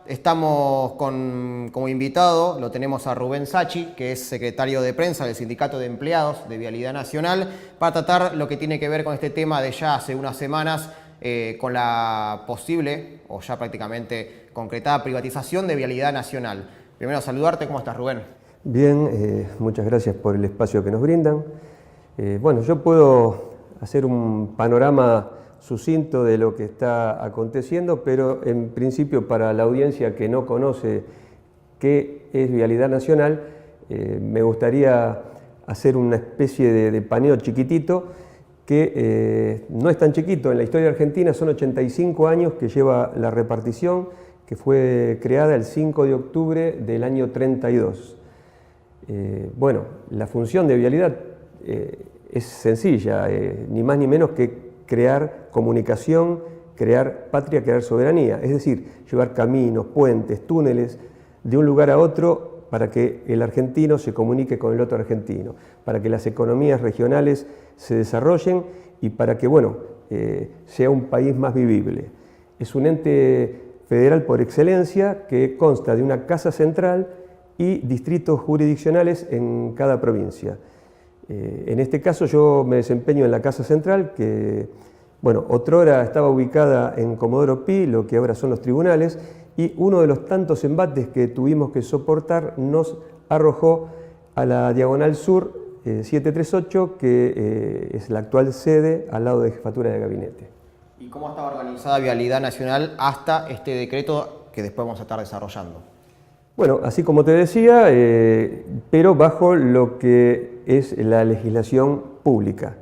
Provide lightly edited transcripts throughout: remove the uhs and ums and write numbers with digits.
Estamos como invitado, lo tenemos a Rubén Sacchi, que es secretario de prensa del Sindicato de Empleados de Vialidad Nacional, para tratar lo que tiene que ver con este tema de ya hace unas semanas, con la posible, o ya prácticamente concretada, privatización de Vialidad Nacional. Primero saludarte, ¿cómo estás, Rubén? Bien, muchas gracias por el espacio que nos brindan. Bueno, yo puedo hacer un panorama sucinto de lo que está aconteciendo, pero en principio para la audiencia que no conoce qué es Vialidad Nacional, me gustaría hacer una especie de paneo chiquitito que no es tan chiquito. En la historia argentina son 85 años que lleva la repartición, que fue creada el 5 de octubre del año 32. Bueno, la función de Vialidad es sencilla, ni más ni menos que crear comunicación, crear patria, crear soberanía, es decir, llevar caminos, puentes, túneles de un lugar a otro para que el argentino se comunique con el otro argentino, para que las economías regionales se desarrollen y para que, bueno, sea un país más vivible. Es un ente federal por excelencia que consta de una casa central y distritos jurisdiccionales en cada provincia. En este caso yo me desempeño en la Casa Central, que bueno, otrora estaba ubicada en Comodoro Pi, lo que ahora son los tribunales, y uno de los tantos embates que tuvimos que soportar nos arrojó a la Diagonal Sur 738, que es la actual sede al lado de Jefatura de Gabinete. ¿Y cómo estaba organizada Vialidad Nacional hasta este decreto que después vamos a estar desarrollando? Bueno, así como te decía, pero bajo lo que es la legislación pública.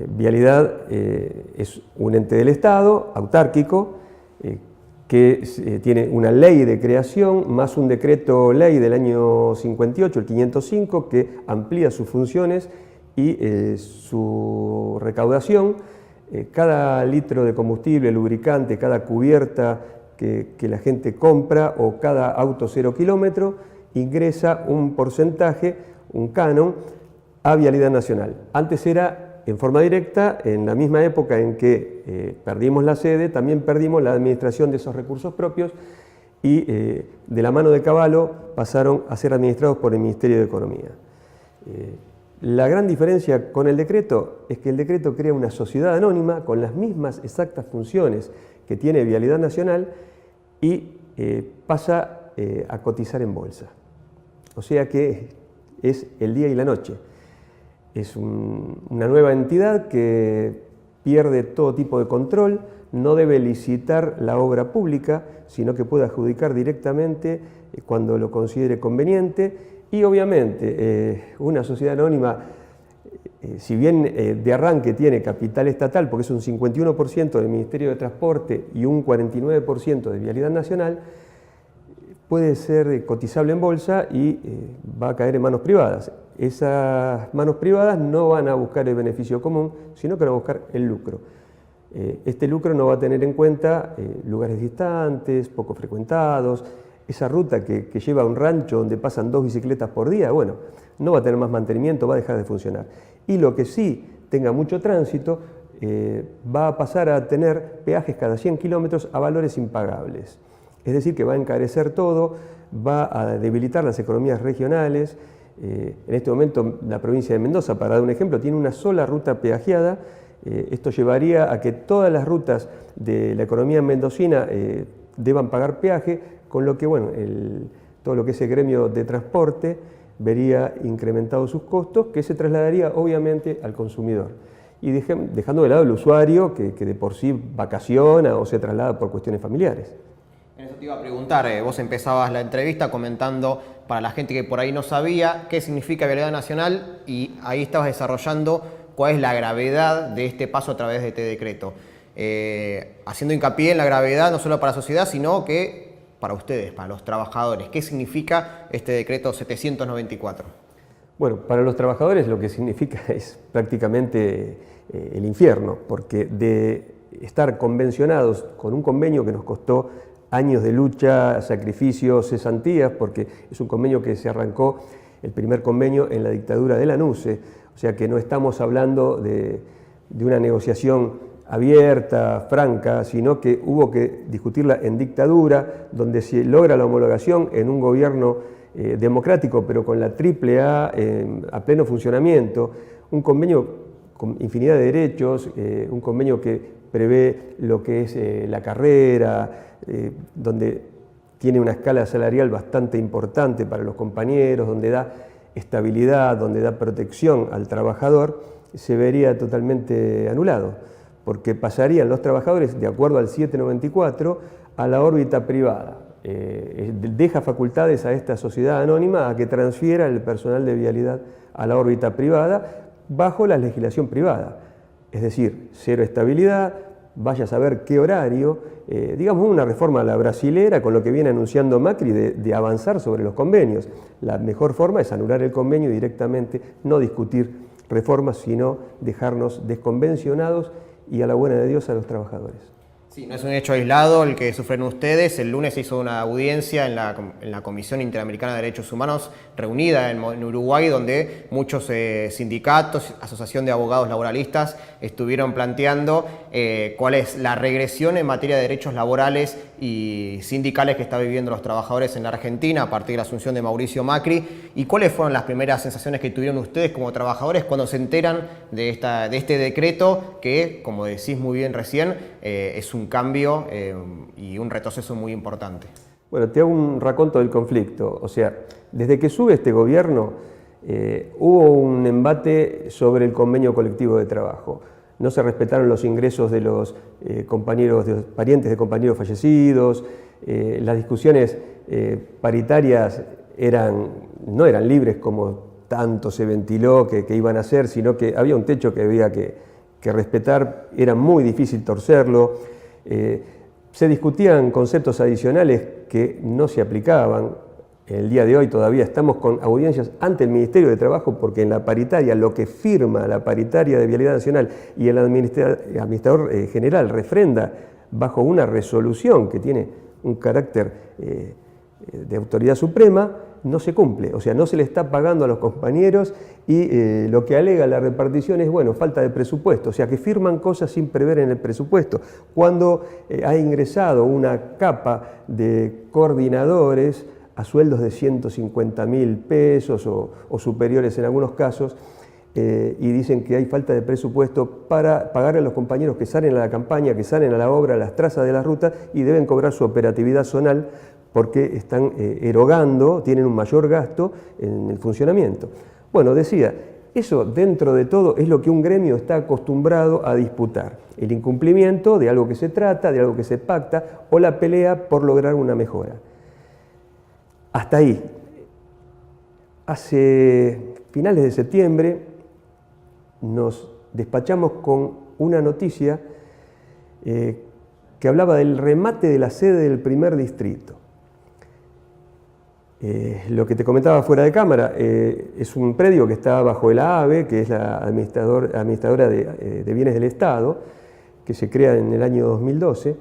Vialidad es un ente del Estado, autárquico, que tiene una ley de creación, más un decreto ley del año 58, el 505, que amplía sus funciones y su recaudación. Cada litro de combustible, lubricante, cada cubierta que la gente compra o cada auto 0 kilómetro ingresa un porcentaje, un canon, a Vialidad Nacional. Antes era en forma directa, en la misma época en que perdimos la sede, también perdimos la administración de esos recursos propios y de la mano de Cavallo pasaron a ser administrados por el Ministerio de Economía. La gran diferencia con el decreto es que el decreto crea una sociedad anónima con las mismas exactas funciones que tiene Vialidad Nacional y pasa a cotizar en bolsa. O sea que es el día y la noche. Es una nueva entidad que pierde todo tipo de control, no debe licitar la obra pública, sino que puede adjudicar directamente cuando lo considere conveniente. Y obviamente una sociedad anónima, si bien de arranque tiene capital estatal, porque es un 51% del Ministerio de Transporte y un 49% de Vialidad Nacional, puede ser cotizable en bolsa y va a caer en manos privadas. Esas manos privadas no van a buscar el beneficio común, sino que van a buscar el lucro. Este lucro no va a tener en cuenta lugares distantes, poco frecuentados, esa ruta que lleva a un rancho donde pasan 2 bicicletas por día, bueno, no va a tener más mantenimiento, va a dejar de funcionar. Y lo que sí tenga mucho tránsito, va a pasar a tener peajes cada 100 kilómetros a valores impagables. Es decir, que va a encarecer todo, va a debilitar las economías regionales. En este momento la provincia de Mendoza, para dar un ejemplo, tiene una sola ruta peajeada. Esto llevaría a que todas las rutas de la economía mendocina deban pagar peaje, con lo que bueno, todo lo que es el gremio de transporte vería incrementados sus costos, que se trasladaría obviamente al consumidor. Y dejando de lado el usuario que de por sí vacaciona o se traslada por cuestiones familiares. En eso te iba a preguntar, vos empezabas la entrevista comentando para la gente que por ahí no sabía qué significa Vialidad Nacional y ahí estabas desarrollando cuál es la gravedad de este paso a través de este decreto. Haciendo hincapié en la gravedad no solo para la sociedad, sino que para ustedes, para los trabajadores. ¿Qué significa este decreto 794? Bueno, para los trabajadores lo que significa es prácticamente el infierno, porque de estar convencionados con un convenio que nos costó años de lucha, sacrificios, cesantías, porque es un convenio que se arrancó, el primer convenio, en la dictadura de Lanusse, o sea que no estamos hablando de una negociación abierta, franca, sino que hubo que discutirla en dictadura, donde se logra la homologación en un gobierno democrático, pero con la AAA a pleno funcionamiento, un convenio con infinidad de derechos, un convenio que prevé lo que es la carrera, donde tiene una escala salarial bastante importante para los compañeros, donde da estabilidad, donde da protección al trabajador, se vería totalmente anulado, porque pasarían los trabajadores, de acuerdo al 794, a la órbita privada. Deja facultades a esta sociedad anónima a que transfiera el personal de vialidad a la órbita privada bajo la legislación privada. Es decir, cero estabilidad, vaya a saber qué horario, digamos una reforma a la brasilera con lo que viene anunciando Macri de avanzar sobre los convenios. La mejor forma es anular el convenio directamente, no discutir reformas, sino dejarnos desconvencionados y a la buena de Dios a los trabajadores. Sí, no es un hecho aislado el que sufren ustedes. El lunes se hizo una audiencia en la Comisión Interamericana de Derechos Humanos reunida en Uruguay, donde muchos sindicatos, asociación de abogados laboralistas, estuvieron planteando cuál es la regresión en materia de derechos laborales y sindicales que están viviendo los trabajadores en la Argentina a partir de la asunción de Mauricio Macri, y cuáles fueron las primeras sensaciones que tuvieron ustedes como trabajadores cuando se enteran de este decreto que, como decís muy bien recién, es un cambio y un retroceso muy importante. Bueno, te hago un raconto del conflicto. O sea, desde que sube este gobierno hubo un embate sobre el convenio colectivo de trabajo. No se respetaron los ingresos de los compañeros, de los parientes de compañeros fallecidos. Las discusiones paritarias no eran libres como tanto se ventiló que iban a ser, sino que había un techo que había que respetar, era muy difícil torcerlo. Se discutían conceptos adicionales que no se aplicaban. El día de hoy todavía estamos con audiencias ante el Ministerio de Trabajo porque en la paritaria, lo que firma la paritaria de Vialidad Nacional y el administrador general refrenda bajo una resolución que tiene un carácter de autoridad suprema, no se cumple, o sea, no se le está pagando a los compañeros y lo que alega la repartición es, bueno, falta de presupuesto, o sea, que firman cosas sin prever en el presupuesto. Cuando ha ingresado una capa de coordinadores a sueldos de 150.000 pesos o superiores en algunos casos, y dicen que hay falta de presupuesto para pagarle a los compañeros que salen a la campaña, que salen a la obra, a las trazas de la ruta y deben cobrar su operatividad zonal porque están erogando, tienen un mayor gasto en el funcionamiento. Bueno, decía, eso dentro de todo es lo que un gremio está acostumbrado a disputar, el incumplimiento de algo que se trata, de algo que se pacta o la pelea por lograr una mejora. Hasta ahí. Hace finales de septiembre nos despachamos con una noticia que hablaba del remate de la sede del primer distrito. Lo que te comentaba fuera de cámara, es un predio que está bajo el AABE, que es la administradora de bienes del Estado, que se crea en el año 2012,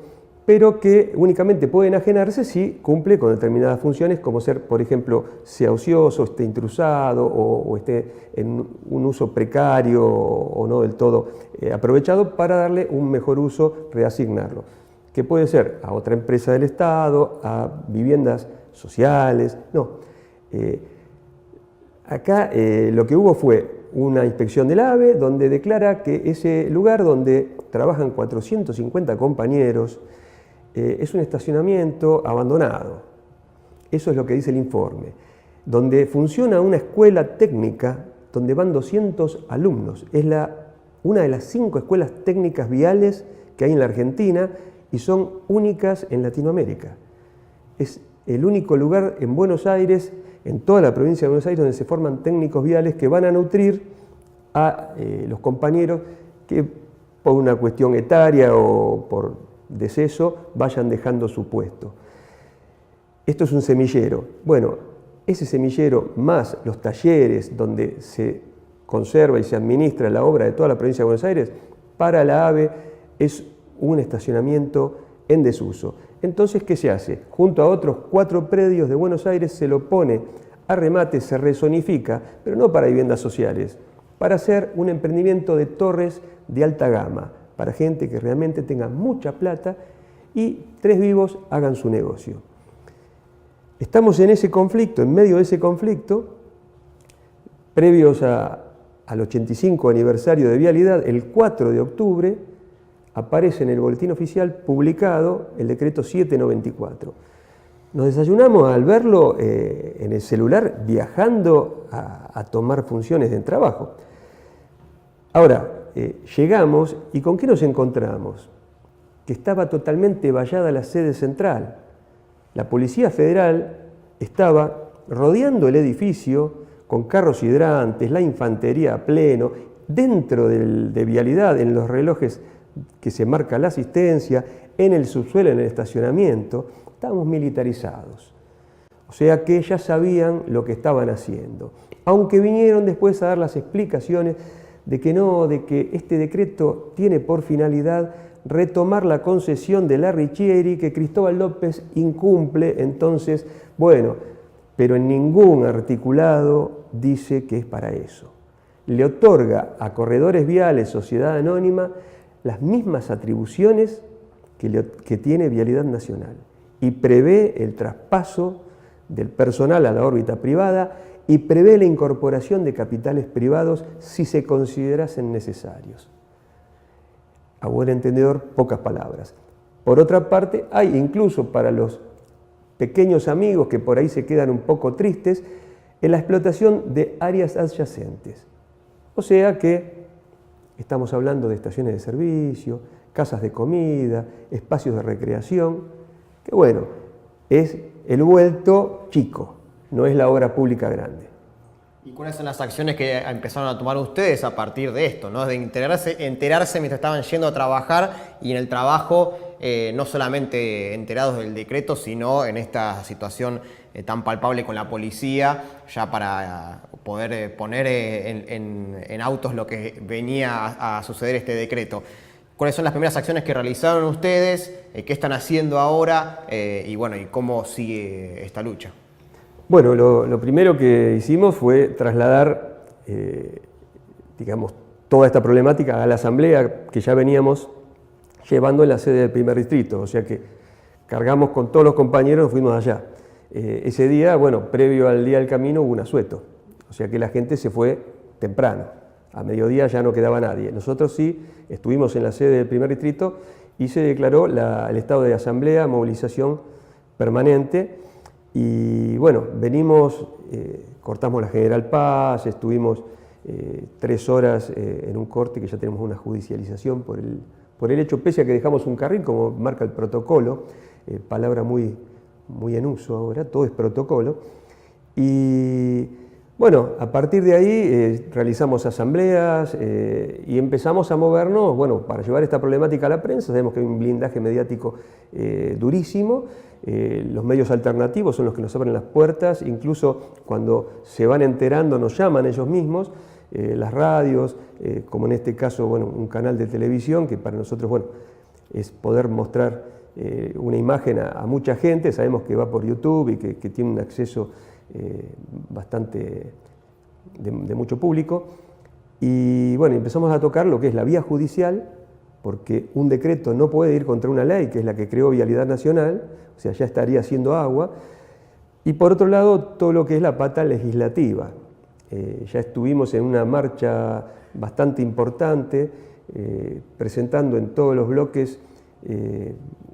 pero que únicamente puede enajenarse si cumple con determinadas funciones, como ser, por ejemplo, sea ocioso, esté intrusado o esté en un uso precario o no del todo aprovechado, para darle un mejor uso, reasignarlo, que puede ser a otra empresa del Estado, a viviendas sociales, no. Acá lo que hubo fue una inspección del AVE donde declara que ese lugar donde trabajan 450 compañeros es un estacionamiento abandonado. Eso es lo que dice el informe. Donde funciona una escuela técnica donde van 200 alumnos. Es una de las 5 escuelas técnicas viales que hay en la Argentina y son únicas en Latinoamérica. Es el único lugar en Buenos Aires, en toda la provincia de Buenos Aires, donde se forman técnicos viales que van a nutrir a los compañeros que por una cuestión etaria o por deceso vayan dejando su puesto. Esto es un semillero. Bueno, ese semillero más los talleres donde se conserva y se administra la obra de toda la provincia de Buenos Aires, para la AVE es un estacionamiento en desuso. Entonces, ¿qué se hace? Junto a otros 4 predios de Buenos Aires se lo pone a remate, se rezonifica, pero no para viviendas sociales, para hacer un emprendimiento de torres de alta gama, para gente que realmente tenga mucha plata y 3 vivos hagan su negocio. Estamos en ese conflicto, en medio de ese conflicto, previos al 85 aniversario de Vialidad, el 4 de octubre, aparece en el boletín oficial publicado el decreto 794. Nos desayunamos al verlo en el celular viajando a tomar funciones de trabajo. Ahora, llegamos y ¿con qué nos encontramos? Que estaba totalmente vallada la sede central. La Policía Federal estaba rodeando el edificio con carros hidrantes, la infantería a pleno, dentro de Vialidad, en los relojes que se marca la asistencia, en el subsuelo, en el estacionamiento, estábamos militarizados. O sea que ya sabían lo que estaban haciendo. Aunque vinieron después a dar las explicaciones de que no, de que este decreto tiene por finalidad retomar la concesión de la Riccieri que Cristóbal López incumple, entonces, bueno, pero en ningún articulado dice que es para eso. Le otorga a Corredores Viales, Sociedad Anónima, las mismas atribuciones que tiene Vialidad Nacional y prevé el traspaso del personal a la órbita privada y prevé la incorporación de capitales privados si se considerasen necesarios. A buen entendedor, pocas palabras. Por otra parte, hay incluso para los pequeños amigos que por ahí se quedan un poco tristes, en la explotación de áreas adyacentes. O sea que estamos hablando de estaciones de servicio, casas de comida, espacios de recreación, que bueno, es el vuelto chico, no es la obra pública grande. ¿Y cuáles son las acciones que empezaron a tomar ustedes a partir de esto, ¿no? De enterarse mientras estaban yendo a trabajar y en el trabajo no solamente enterados del decreto, sino en esta situación tan palpable con la policía, ya para poder poner en autos lo que venía a suceder este decreto? ¿Cuáles son las primeras acciones que realizaron ustedes? ¿Qué están haciendo ahora? Y bueno, ¿y cómo sigue esta lucha? Bueno, lo primero que hicimos fue trasladar, digamos, toda esta problemática a la asamblea que ya veníamos llevando en la sede del primer distrito, o sea que cargamos con todos los compañeros, nos fuimos allá. Ese día, bueno, previo al Día del Camino hubo un asueto, o sea que la gente se fue temprano, a mediodía ya no quedaba nadie. Nosotros sí estuvimos en la sede del primer distrito y se declaró el estado de asamblea, movilización permanente. Y bueno, venimos, cortamos la General Paz, estuvimos 3 horas en un corte que ya tenemos una judicialización por el hecho, pese a que dejamos un carril como marca el protocolo, palabra muy en uso ahora, todo es protocolo. Y bueno, a partir de ahí realizamos asambleas y empezamos a movernos, bueno, para llevar esta problemática a la prensa. Sabemos que hay un blindaje mediático durísimo. Los medios alternativos son los que nos abren las puertas, incluso cuando se van enterando nos llaman ellos mismos, las radios, como en este caso, bueno, un canal de televisión que para nosotros, bueno, es poder mostrar una imagen a mucha gente. Sabemos que va por YouTube y que tiene un acceso bastante de mucho público. Y bueno, empezamos a tocar lo que es la vía judicial, porque un decreto no puede ir contra una ley, que es la que creó Vialidad Nacional, o sea, ya estaría haciendo agua. Y por otro lado, todo lo que es la pata legislativa. Ya estuvimos en una marcha bastante importante, presentando en todos los bloques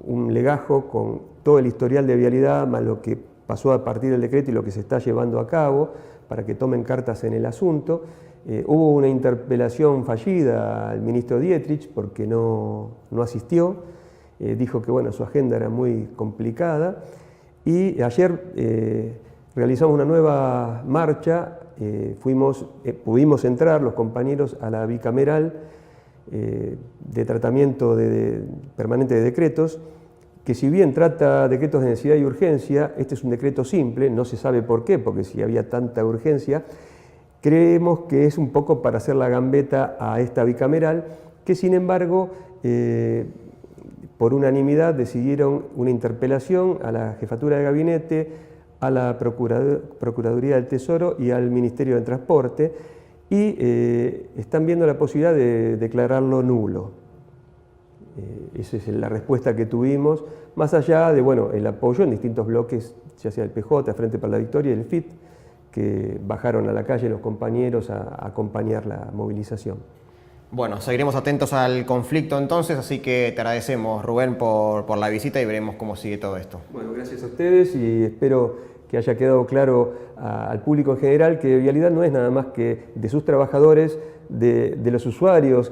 un legajo con todo el historial de Vialidad, más lo que pasó a partir del decreto y lo que se está llevando a cabo, para que tomen cartas en el asunto. Hubo una interpelación fallida al ministro Dietrich porque no asistió, dijo que bueno, su agenda era muy complicada, y ayer realizamos una nueva marcha, pudimos entrar los compañeros a la bicameral de tratamiento permanente de decretos, que si bien trata decretos de necesidad y urgencia, este es un decreto simple, no se sabe por qué, porque si había tanta urgencia, creemos que es un poco para hacer la gambeta a esta bicameral, que sin embargo, por unanimidad decidieron una interpelación a la Jefatura de Gabinete, a la Procuraduría del Tesoro y al Ministerio de Transporte, y están viendo la posibilidad de declararlo nulo. esa es la respuesta que tuvimos, más allá de, bueno, el apoyo en distintos bloques, ya sea el PJ, Frente para la Victoria y el FIT, que bajaron a la calle los compañeros a acompañar la movilización. Bueno, seguiremos atentos al conflicto entonces, así que te agradecemos, Rubén, por la visita y veremos cómo sigue todo esto. Bueno, gracias a ustedes y espero que haya quedado claro al público en general que Vialidad no es nada más que de sus trabajadores, de los usuarios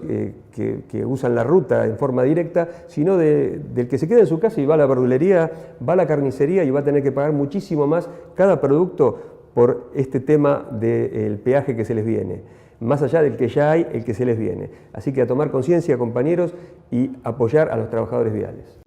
que usan la ruta en forma directa, sino del que se queda en su casa y va a la verdulería, va a la carnicería y va a tener que pagar muchísimo más cada producto por este tema del peaje que se les viene, más allá del que ya hay, el que se les viene. Así que a tomar conciencia, compañeros, y apoyar a los trabajadores viales.